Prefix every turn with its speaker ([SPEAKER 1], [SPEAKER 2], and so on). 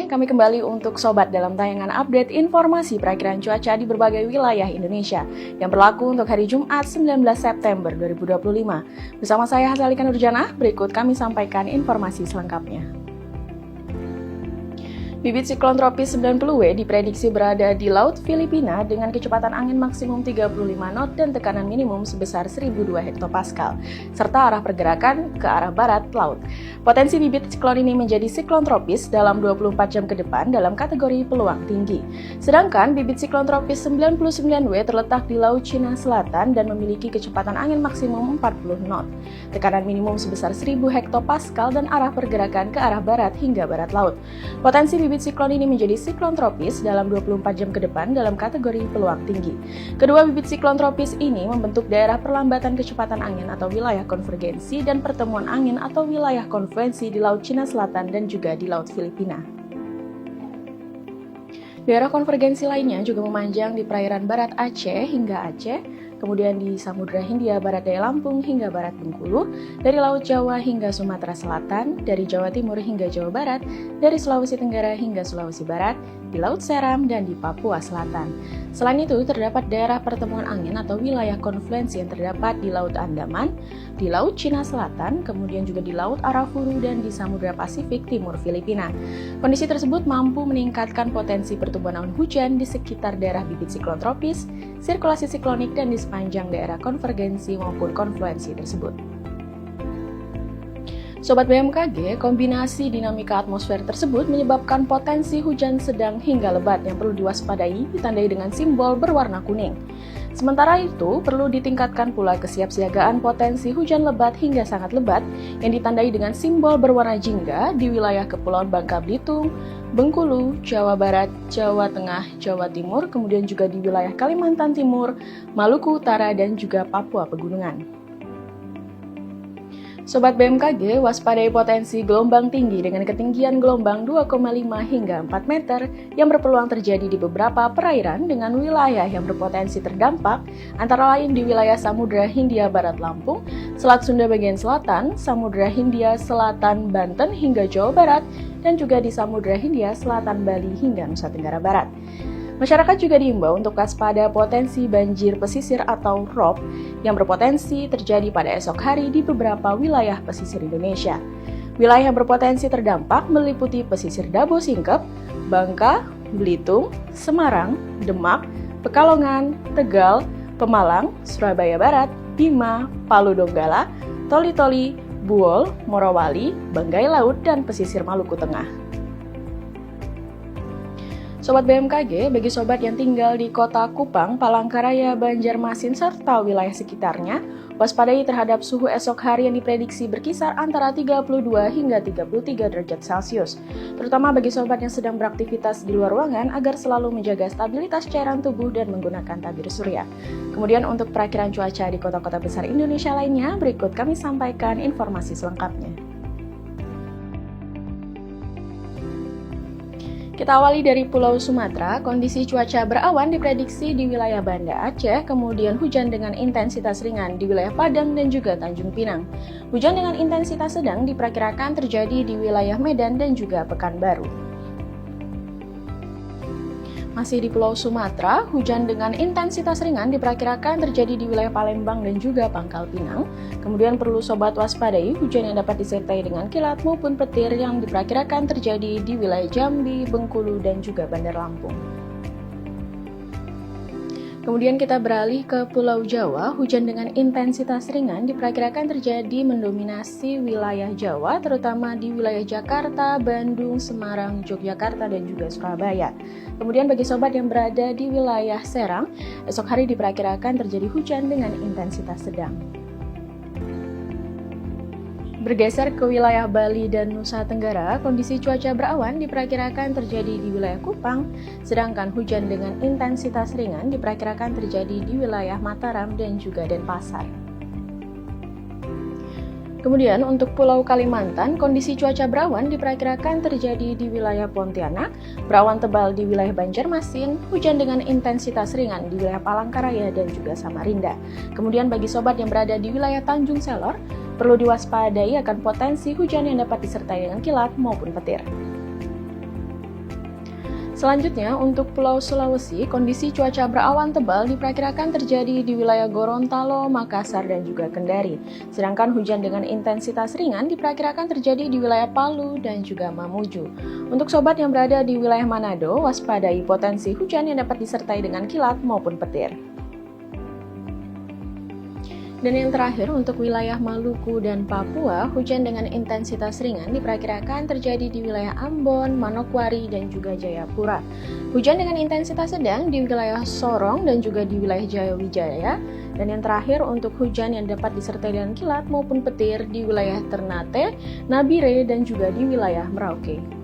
[SPEAKER 1] Kami kembali untuk Sobat dalam tayangan update informasi perakiraan cuaca di berbagai wilayah Indonesia yang berlaku untuk hari Jumat 19 September 2025. Bersama saya Hazalika Nurjana, berikut kami sampaikan informasi selengkapnya. Bibit siklon tropis 90W diprediksi berada di Laut Filipina dengan kecepatan angin maksimum 35 knot dan tekanan minimum sebesar 1002 hektopascal, serta arah pergerakan ke arah barat laut. Potensi bibit siklon ini menjadi siklon tropis dalam 24 jam ke depan dalam kategori peluang tinggi. Sedangkan bibit siklon tropis 99W terletak di Laut Cina Selatan dan memiliki kecepatan angin maksimum 40 knot, tekanan minimum sebesar 1000 hektopascal dan arah pergerakan ke arah barat hingga barat laut. Potensi bibit siklon ini menjadi siklon tropis dalam 24 jam ke depan dalam kategori peluang tinggi. Kedua bibit siklon tropis ini membentuk daerah perlambatan kecepatan angin atau wilayah konvergensi dan pertemuan angin atau wilayah konfluensi di Laut Cina Selatan dan juga di Laut Filipina. Daerah konvergensi lainnya juga memanjang di perairan barat Aceh hingga Aceh, kemudian di Samudra Hindia Barat Daya Lampung hingga Barat Bengkulu, dari Laut Jawa hingga Sumatera Selatan, dari Jawa Timur hingga Jawa Barat, dari Sulawesi Tenggara hingga Sulawesi Barat, di Laut Seram, dan di Papua Selatan. Selain itu, terdapat daerah pertemuan angin atau wilayah konfluensi yang terdapat di Laut Andaman, di Laut Cina Selatan, kemudian juga di Laut Arafuru dan di Samudra Pasifik Timur Filipina. Kondisi tersebut mampu meningkatkan potensi pertumbuhan awan hujan di sekitar daerah bibit siklon tropis, sirkulasi siklonik, dan di sepanjang daerah konvergensi maupun konfluensi tersebut. Sobat BMKG, kombinasi dinamika atmosfer tersebut menyebabkan potensi hujan sedang hingga lebat yang perlu diwaspadai ditandai dengan simbol berwarna kuning. Sementara itu, perlu ditingkatkan pula kesiapsiagaan potensi hujan lebat hingga sangat lebat yang ditandai dengan simbol berwarna jingga di wilayah Kepulauan Bangka Belitung, Bengkulu, Jawa Barat, Jawa Tengah, Jawa Timur, kemudian juga di wilayah Kalimantan Timur, Maluku Utara, dan juga Papua Pegunungan. Sobat BMKG, waspadai potensi gelombang tinggi dengan ketinggian gelombang 2,5 hingga 4 meter yang berpeluang terjadi di beberapa perairan dengan wilayah yang berpotensi terdampak, antara lain di wilayah Samudra Hindia Barat Lampung, Selat Sunda bagian selatan, Samudra Hindia Selatan Banten hingga Jawa Barat, dan juga di Samudra Hindia Selatan Bali hingga Nusa Tenggara Barat. Masyarakat juga diimbau untuk waspada potensi banjir pesisir atau ROB yang berpotensi terjadi pada esok hari di beberapa wilayah pesisir Indonesia. Wilayah yang berpotensi terdampak meliputi pesisir Dabo Singkep, Bangka, Belitung, Semarang, Demak, Pekalongan, Tegal, Pemalang, Surabaya Barat, Bima, Palu Donggala, Toli-Toli, Buol, Morowali, Banggai Laut, dan pesisir Maluku Tengah. Sobat BMKG, bagi sobat yang tinggal di Kota Kupang, Palangkaraya, Banjarmasin, serta wilayah sekitarnya, waspadai terhadap suhu esok hari yang diprediksi berkisar antara 32 hingga 33 derajat Celcius. Terutama bagi sobat yang sedang beraktivitas di luar ruangan agar selalu menjaga stabilitas cairan tubuh dan menggunakan tabir surya. Kemudian untuk perakiran cuaca di kota-kota besar Indonesia lainnya, berikut kami sampaikan informasi selengkapnya. Kita awali dari Pulau Sumatera, kondisi cuaca berawan diprediksi di wilayah Banda Aceh, kemudian hujan dengan intensitas ringan di wilayah Padang dan juga Tanjung Pinang. Hujan dengan intensitas sedang diperkirakan terjadi di wilayah Medan dan juga Pekanbaru. Masih di Pulau Sumatera, hujan dengan intensitas ringan diperkirakan terjadi di wilayah Palembang dan juga Pangkal Pinang. Kemudian perlu sobat waspadai hujan yang dapat disertai dengan kilat maupun petir yang diperkirakan terjadi di wilayah Jambi, Bengkulu, dan juga Bandar Lampung. Kemudian kita beralih ke Pulau Jawa, hujan dengan intensitas ringan diperkirakan terjadi mendominasi wilayah Jawa, terutama di wilayah Jakarta, Bandung, Semarang, Yogyakarta, dan juga Surabaya. Kemudian bagi sobat yang berada di wilayah Serang, esok hari diperkirakan terjadi hujan dengan intensitas sedang. Bergeser ke wilayah Bali dan Nusa Tenggara, kondisi cuaca berawan diperkirakan terjadi di wilayah Kupang, sedangkan hujan dengan intensitas ringan diperkirakan terjadi di wilayah Mataram dan juga Denpasar. Kemudian untuk Pulau Kalimantan, kondisi cuaca berawan diperkirakan terjadi di wilayah Pontianak, berawan tebal di wilayah Banjarmasin, hujan dengan intensitas ringan di wilayah Palangkaraya dan juga Samarinda. Kemudian bagi sobat yang berada di wilayah Tanjung Selor, perlu diwaspadai akan potensi hujan yang dapat disertai dengan kilat maupun petir. Selanjutnya, untuk Pulau Sulawesi, kondisi cuaca berawan tebal diperkirakan terjadi di wilayah Gorontalo, Makassar, dan juga Kendari. Sedangkan hujan dengan intensitas ringan diperkirakan terjadi di wilayah Palu dan juga Mamuju. Untuk sobat yang berada di wilayah Manado, waspadai potensi hujan yang dapat disertai dengan kilat maupun petir. Dan yang terakhir, untuk wilayah Maluku dan Papua, hujan dengan intensitas ringan diperkirakan terjadi di wilayah Ambon, Manokwari, dan juga Jayapura. Hujan dengan intensitas sedang di wilayah Sorong dan juga di wilayah Jayawijaya. Dan yang terakhir, untuk hujan yang dapat disertai dengan kilat maupun petir di wilayah Ternate, Nabire, dan juga di wilayah Merauke.